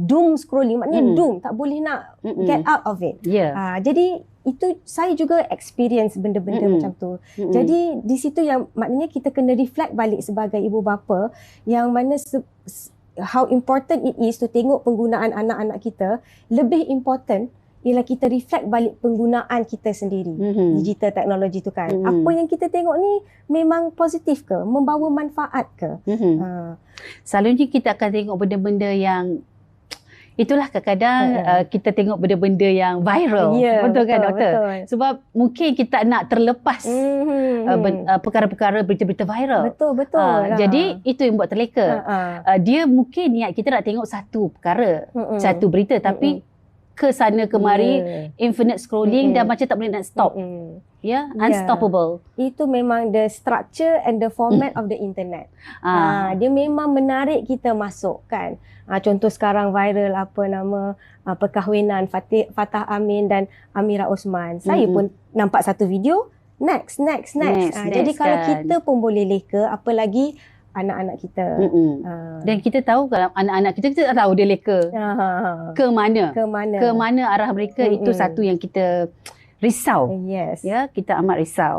doom scrolling, maknanya doom, tak boleh nak get out of it. Jadi itu saya juga experience benda-benda macam tu. Jadi di situ yang maknanya kita kena reflect balik sebagai ibu bapa, yang mana how important it is to tengok penggunaan anak-anak kita. Lebih important ialah kita reflect balik penggunaan kita sendiri, digital teknologi tu kan. Apa yang kita tengok ni memang positif ke, membawa manfaat ke? Selalunya kita akan tengok benda-benda yang itulah kadang-kadang kita tengok benda-benda yang viral. Betul kan, doktor? Betul. Sebab mungkin kita nak terlepas perkara-perkara berita-berita viral. Betul. Jadi itu yang buat terleka. Dia mungkin niat kita nak tengok satu perkara, satu berita, tapi ke sana kemari, infinite scrolling dan macam tak boleh nak stop. Unstoppable. Itu memang the structure and the format of the internet. Dia memang menarik kita masuk kan. Contoh sekarang viral perkahwinan Fatah Amin dan Amira Osman. Saya pun nampak satu video, next. Jadi kalau kita pun boleh leka, apalagi anak-anak kita. Dan kita tahu kalau anak-anak kita tak tahu dia leka ke mana arah mereka. Itu satu yang kita risau. Yes. Kita amat risau.